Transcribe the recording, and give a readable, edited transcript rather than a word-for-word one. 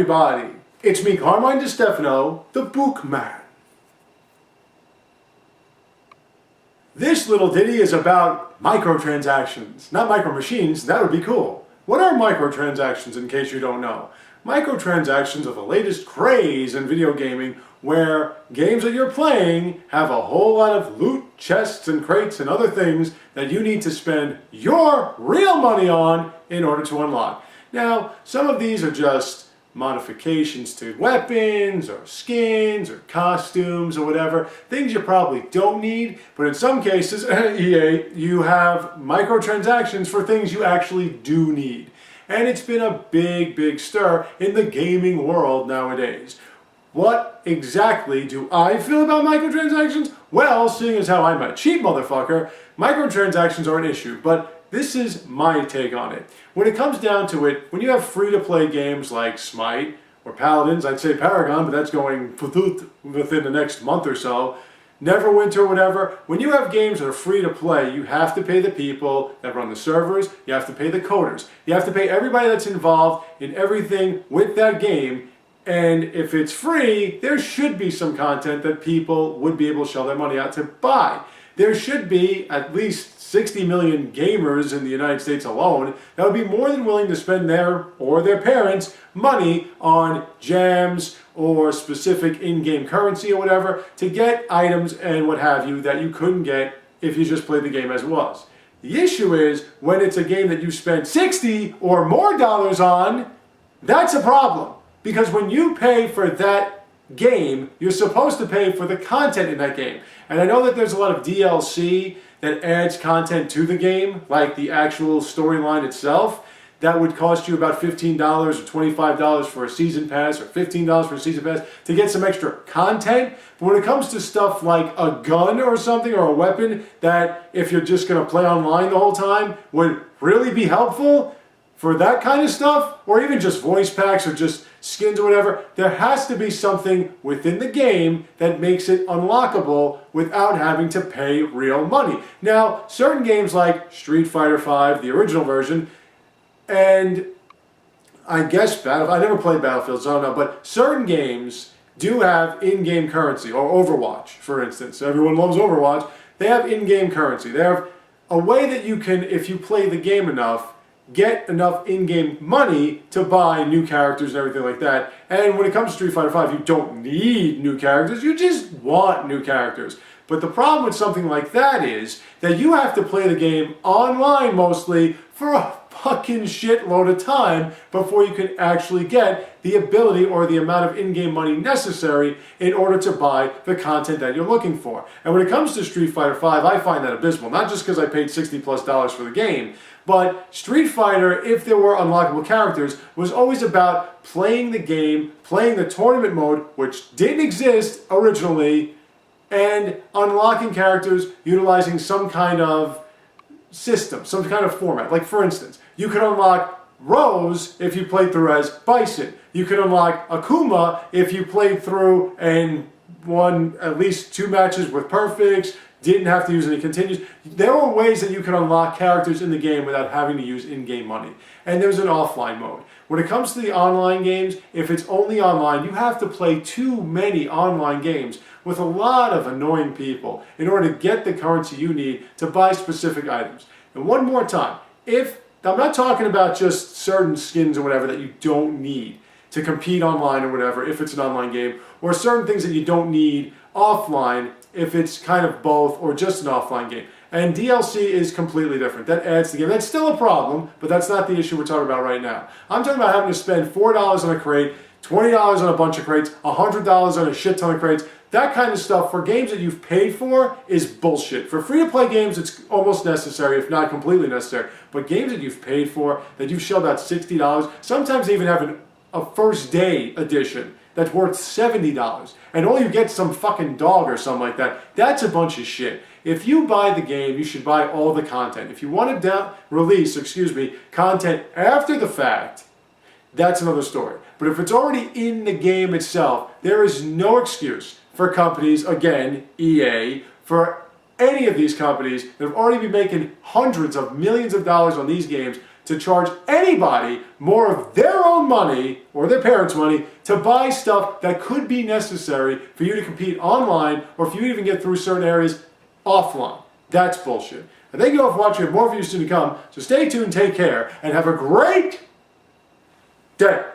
everybody, it's me, Carmine DeStefano, the Bookman. This little ditty is about microtransactions, not micro machines. That would be cool. What are microtransactions, in case you don't know? Microtransactions are the latest craze in video gaming, where games that you're playing have a whole lot of loot, chests, and crates and other things that you need to spend your real money on in order to unlock. Now, some of these are just modifications to weapons or skins or costumes or whatever, things you probably don't need, but in some cases, EA, you have microtransactions for things you actually do need. And it's been a big stir in the gaming world nowadays. What exactly do I feel about microtransactions? Well, seeing as how I'm a cheap motherfucker, microtransactions are an issue, but this is my take on it. When it comes down to it, when you have free-to-play games like Smite or Paladins, I'd say Paragon, but that's going within the next month or so, Neverwinter or whatever, when you have games that are free-to-play, you have to pay the people that run the servers, you have to pay the coders, you have to pay everybody that's involved in everything with that game, and if it's free, there should be some content that people would be able to shell their money out to buy. There should be at least 60 million gamers in the United States alone that would be more than willing to spend their or their parents' money on gems or specific in-game currency or whatever to get items and what have you that you couldn't get if you just played the game as it was. The issue is when it's a game that you spend 60 or more dollars on, that's a problem. Because when you pay for that game, you're supposed to pay for the content in that game. And I know that there's a lot of DLC that adds content to the game, like the actual storyline itself, that would cost you about $15 or $25 for a season pass or $15 for a season pass to get some extra content. But when it comes to stuff like a gun or something or a weapon that if you're just going to play online the whole time would really be helpful for that kind of stuff, or even just voice packs or just skins or whatever, there has to be something within the game that makes it unlockable without having to pay real money. Now, certain games like Street Fighter V, the original version, and I guess I never played Battlefield, so I don't know, but certain games do have in-game currency, or Overwatch, for instance. Everyone loves Overwatch. They have in-game currency. They have a way that you can, if you play the game enough, get enough in-game money to buy new characters and everything like that. And when it comes to Street Fighter V, you don't need new characters, you just want new characters. But the problem with something like that is that you have to play the game online mostly for a fucking shitload of time before you can actually get the ability or the amount of in-game money necessary in order to buy the content that you're looking for. And when it comes to Street Fighter V, I find that abysmal. Not just because I paid $60+ for the game, but Street Fighter, if there were unlockable characters, was always about playing the game, playing the tournament mode, which didn't exist originally, and unlocking characters utilizing some kind of system, some kind of format. Like, for instance, you could unlock Rose if you played through as Bison. You could unlock Akuma if you played through and won at least 2 matches with perfects, didn't have to use any continues. There are ways that you can unlock characters in the game without having to use in-game money. And there's an offline mode. When it comes to the online games, if it's only online, you have to play too many online games with a lot of annoying people in order to get the currency you need to buy specific items. And one more time, I'm not talking about just certain skins or whatever that you don't need to compete online or whatever if it's an online game, or certain things that you don't need offline if it's kind of both or just an offline game. And DLC is completely different. That adds to the game. That's still a problem, but that's not the issue we're talking about right now. I'm talking about having to spend $4 on a crate, $20 on a bunch of crates, $100 on a shit ton of crates. That kind of stuff for games that you've paid for is bullshit. For free-to-play games, it's almost necessary, if not completely necessary. But games that you've paid for, that you've shelled out $60, sometimes they even have a first day edition that's worth $70, and all you get is some fucking dog or something like that. That's a bunch of shit. If you buy the game, you should buy all the content. If you want to release content after the fact, that's another story. But if it's already in the game itself, there is no excuse for companies, again, EA, for any of these companies that have already been making hundreds of millions of dollars on these games to charge anybody more of their own money or their parents' money to buy stuff that could be necessary for you to compete online or for you to even get through certain areas offline. That's bullshit. And thank you all for watching. We have more views soon to come. So stay tuned, take care, and have a great day.